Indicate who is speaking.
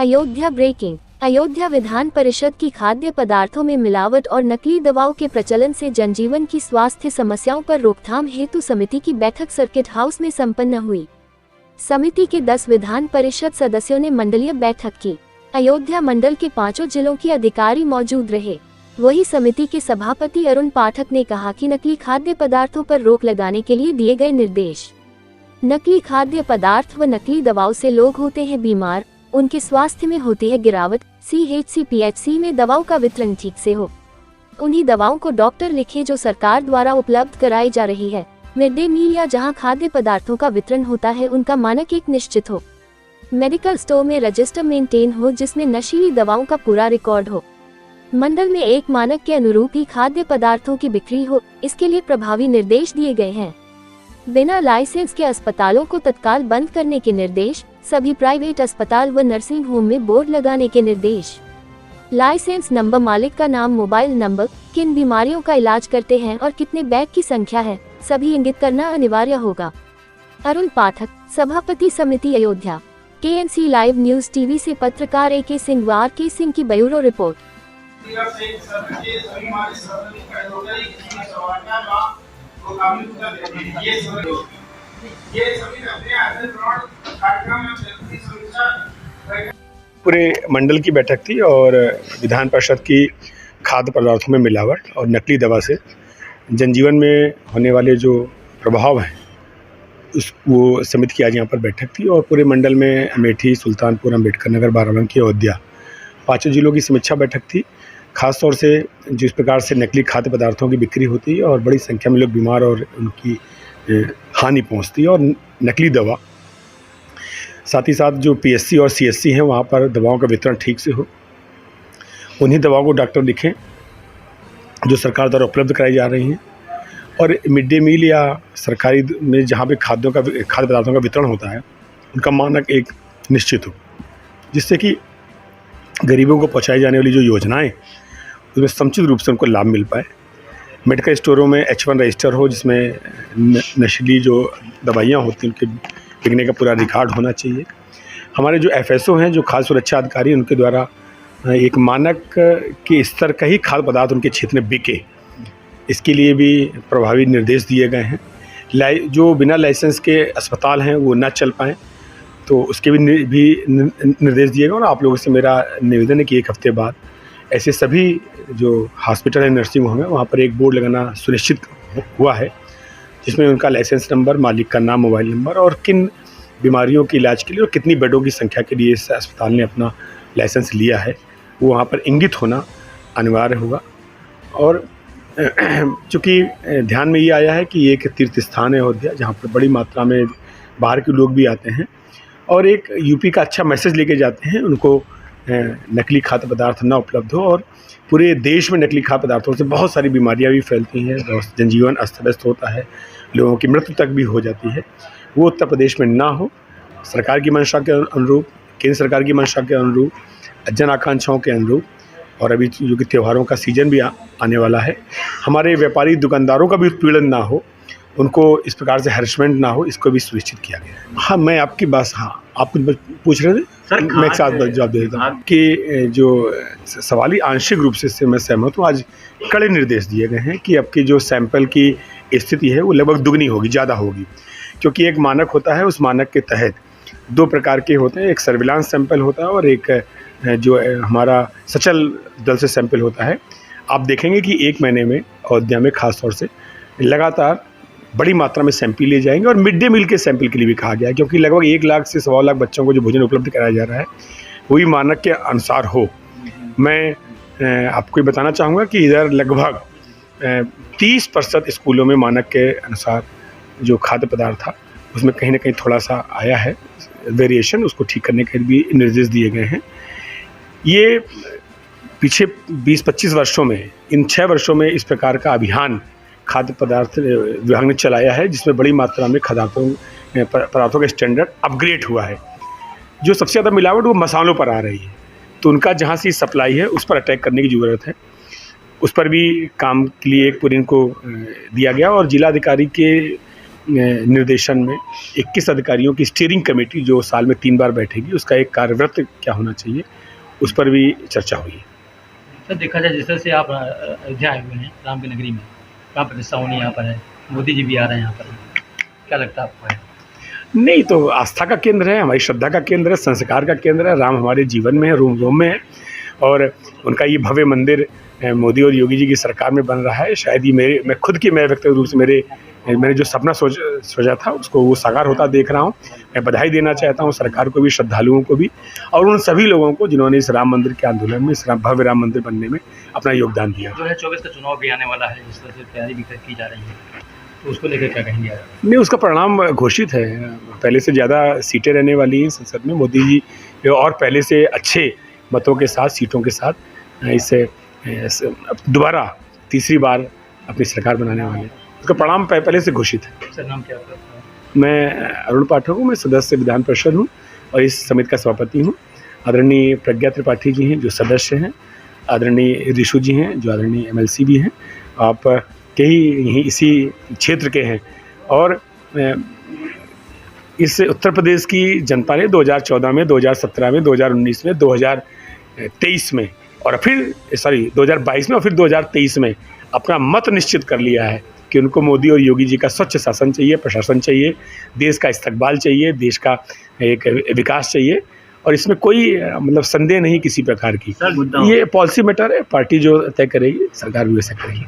Speaker 1: Ayodhya breaking. Ayodhya Vidhan Parishad की खाद्य पदार्थों में मिलावट और नकली दवाओं के प्रचलन से जनजीवन की स्वास्थ्य समस्याओं पर रोकथाम हेतु समिति की बैठक सर्किट हाउस में संपन्न हुई। समिति के 10 विधान परिषद सदस्यों ने मंडलीय बैठक की। अयोध्या मंडल के 5 जिलों के अधिकारी मौजूद रहे। वही समिति के सभापति अरुण पाठक ने कहा कि नकली खाद्य पदार्थों पर रोक लगाने के लिए दिए गए निर्देश। नकली खाद्य पदार्थ व नकली दवाओं से लोग होते हैं बीमार, उनके स्वास्थ्य में होती है गिरावट। CHC-PHC में दवाओं का वितरण ठीक से हो। उन्हीं दवाओं को डॉक्टर लिखे जो सरकार द्वारा उपलब्ध कराई जा रही है। मिड डे मील या जहां खाद्य पदार्थों का वितरण होता है उनका मानक एक निश्चित हो। मेडिकल स्टोर में रजिस्टर मेंटेन हो जिसमें नशीली दवाओं का पूरा रिकॉर्ड हो। मंडल में एक मानक के अनुरूप ही खाद्य पदार्थों की बिक्री हो, इसके लिए प्रभावी निर्देश दिए गए हैं। बिना लाइसेंस के अस्पतालों को तत्काल बंद करने के निर्देश। सभी प्राइवेट अस्पताल व नर्सिंग होम में बोर्ड लगाने के निर्देश। लाइसेंस नंबर, मालिक का नाम, मोबाइल नंबर, किन बीमारियों का इलाज करते हैं और कितने बेड की संख्या है, सभी इंगित करना अनिवार्य होगा। अरुण पाठक, सभापति समिति Ayodhya. KNC live news TV से पत्रकार AK सिंह व RK सिंह की ब्यूरो रिपोर्ट।
Speaker 2: पूरे मंडल की बैठक थी और विधान परिषद की खाद्य पदार्थों में मिलावट और नकली दवा से जनजीवन में होने वाले जो प्रभाव हैं वो समिति की आज यहाँ पर बैठक थी। और पूरे मंडल में अमेठी, सुल्तानपुर, अम्बेडकर नगर, बाराबंकी, अयोध्या 5 जिलों की समीक्षा बैठक थी। खास तौर से जिस प्रकार से नकली खाद्य पदार्थों की बिक्री होती है और बड़ी संख्या में लोग बीमार और उनकी हानि पहुंचती है, और नकली दवा, साथ ही साथ जो PSC और CSC हैं वहाँ पर दवाओं का वितरण ठीक से हो। उन्हीं दवाओं को डॉक्टर लिखें जो सरकार द्वारा उपलब्ध कराई जा रही हैं। और मिड डे मील या सरकारी में जहाँ पे खाद्य पदार्थों का वितरण होता है उनका मानक एक निश्चित हो, जिससे कि गरीबों को पहुँचाई जाने वाली जो योजनाएँ उसमें समुचित रूप से उनको लाभ मिल पाए। मेडिकल स्टोरों में H1 रजिस्टर हो जिसमें नशीली जो दवाइयाँ होती हैं उनके बिकने का पूरा रिकॉर्ड होना चाहिए। हमारे जो FSO हैं, जो खाद्य सुरक्षा अधिकारी, उनके द्वारा एक मानक के स्तर का ही खाद्य पदार्थ उनके क्षेत्र में बिके, इसके लिए भी प्रभावी निर्देश दिए गए हैं। जो बिना लाइसेंस के अस्पताल हैं वो ना चल पाएँ तो उसके भी निर्देश दिए गए। और आप लोगों से मेरा निवेदन है कि 1 हफ्ते बाद ऐसे सभी जो हॉस्पिटल है, नर्सिंग होम है, वहाँ पर एक बोर्ड लगाना सुनिश्चित हुआ है जिसमें उनका लाइसेंस नंबर, मालिक का नाम, मोबाइल नंबर और किन बीमारियों के इलाज के लिए और कितनी बेडों की संख्या के लिए इस अस्पताल ने अपना लाइसेंस लिया है वो वहाँ पर इंगित होना अनिवार्य होगा। और चूँकि ध्यान में ये आया है कि ये एक तीर्थ स्थान है अयोध्या, जहाँ पर बड़ी मात्रा में बाहर के लोग भी आते हैं और एक UP का अच्छा मैसेज लेके जाते हैं, उनको नकली खाद्य पदार्थ ना उपलब्ध हो। और पूरे देश में नकली खाद्य पदार्थों से बहुत सारी बीमारियां भी फैलती हैं, जनजीवन अस्त व्यस्त होता है, लोगों की मृत्यु तक भी हो जाती है। वो उत्तर प्रदेश में ना हो। सरकार की मंशा के अनुरूप, केंद्र सरकार की मंशा के अनुरूप, जन आकांक्षाओं के अनुरूप, और अभी जो कि त्योहारों का सीजन भी आने वाला है, हमारे व्यापारी दुकानदारों का भी उत्पीड़न ना हो, उनको इस प्रकार से हैरेसमेंट ना हो, इसको भी सुनिश्चित किया गया है। हाँ, मैं आपकी बात, हाँ आप कुछ पूछ रहे थे सर, मैं एक साथ जवाब दे देता हूँ कि जो सवाल ही आंशिक रूप से इससे मैं सहमत हूँ। आज कड़े निर्देश दिए गए हैं कि आपकी जो सैंपल की स्थिति है वो लगभग दुगनी होगी, ज़्यादा होगी, क्योंकि एक मानक होता है, उस मानक के तहत 2 प्रकार के होते हैं। एक सर्विलांस सैंपल होता है और एक जो हमारा सचल दल से सैंपल होता है। आप देखेंगे कि 1 महीने में अयोध्या में खास तौर से लगातार बड़ी मात्रा में सैंपल लिए जाएंगे। और मिड डे मील के सैंपल के लिए भी कहा गया है, क्योंकि लगभग 1 लाख से 1.25 लाख बच्चों को जो भोजन उपलब्ध कराया जा रहा है वही मानक के अनुसार हो। मैं आपको ये बताना चाहूँगा कि इधर लगभग 30% स्कूलों में मानक के अनुसार जो खाद्य पदार्थ था उसमें कहीं ना कहीं थोड़ा सा आया है वेरिएशन, उसको ठीक करने के भी निर्देश दिए गए हैं। ये पीछे 20-25 वर्षों में, इन 6 वर्षों में इस प्रकार का अभियान खाद्य पदार्थ विभाग ने चलाया है, जिसमें बड़ी मात्रा में खाद्य पदार्थों का स्टैंडर्ड अपग्रेड हुआ है। जो सबसे ज़्यादा मिलावट वो मसालों पर आ रही है, तो उनका जहाँ से सप्लाई है उस पर अटैक करने की ज़रूरत है। उस पर भी काम के लिए एक पूरी इनको दिया गया और जिलाधिकारी के निर्देशन में 21 अधिकारियों की स्टीयरिंग कमेटी जो साल में 3 बार बैठेगी, उसका एक कार्यव्रत क्या होना चाहिए, उस पर भी चर्चा हुई।
Speaker 3: सर देखा जाए जिस तरह से आप अयोध्या आए हुए हैं राम की नगरी में, कहाँ प्रतिष्ठा होनी यहाँ पर है, मोदी जी भी आ रहे हैं यहाँ पर, क्या लगता है आपको? है
Speaker 2: नहीं, तो आस्था का केंद्र है, हमारी श्रद्धा का केंद्र है, संस्कार का केंद्र है। राम हमारे जीवन में है, रोम रोम में है, और उनका ये भव्य मंदिर मोदी और योगी जी की सरकार में बन रहा है। शायद ये मैं व्यक्तिगत रूप से मैंने जो सपना सोचा था उसको वो साकार होता देख रहा हूँ। मैं बधाई देना चाहता हूँ सरकार को भी, श्रद्धालुओं को भी, और उन सभी लोगों को जिन्होंने इस राम मंदिर के आंदोलन में, इस भव्य राम मंदिर बनने में अपना योगदान दिया।
Speaker 3: 2024 का चुनाव भी आने वाला है, जिस तरह से तैयारी भी की जा रही है, तो उसको लेकर क्या कहेंगे आप?
Speaker 2: नहीं, उसका परिणाम घोषित है। पहले से ज़्यादा सीटें रहने वाली हैं संसद में। मोदी जी और पहले से अच्छे मतों के साथ, सीटों के साथ इसे दोबारा तीसरी बार अपनी सरकार बनाने वाले हैं। उसका परिणाम पहले से घोषित है।
Speaker 3: सर नाम क्या है?
Speaker 2: मैं अरुण पाठक हूँ, मैं सदस्य विधान परिषद हूँ और इस समिति का सभापति हूँ। आदरणीय प्रज्ञा त्रिपाठी जी हैं जो सदस्य हैं, आदरणीय ऋषु जी हैं जो आदरणीय MLC भी हैं, आप कई यहीं इसी क्षेत्र के हैं। और इस उत्तर प्रदेश की जनता ने 2014 में, 2017 में, 2019 में, 2023 में और फिर 2022 में और फिर 2023 में अपना मत निश्चित कर लिया है कि उनको मोदी और योगी जी का स्वच्छ शासन चाहिए, प्रशासन चाहिए, देश का इस्तकबाल चाहिए, देश का एक विकास चाहिए, और इसमें कोई मतलब संदेह नहीं किसी प्रकार की। ये पॉलिसी मैटर है, पार्टी जो तय करेगी, सरकार भी वैसा करेगी।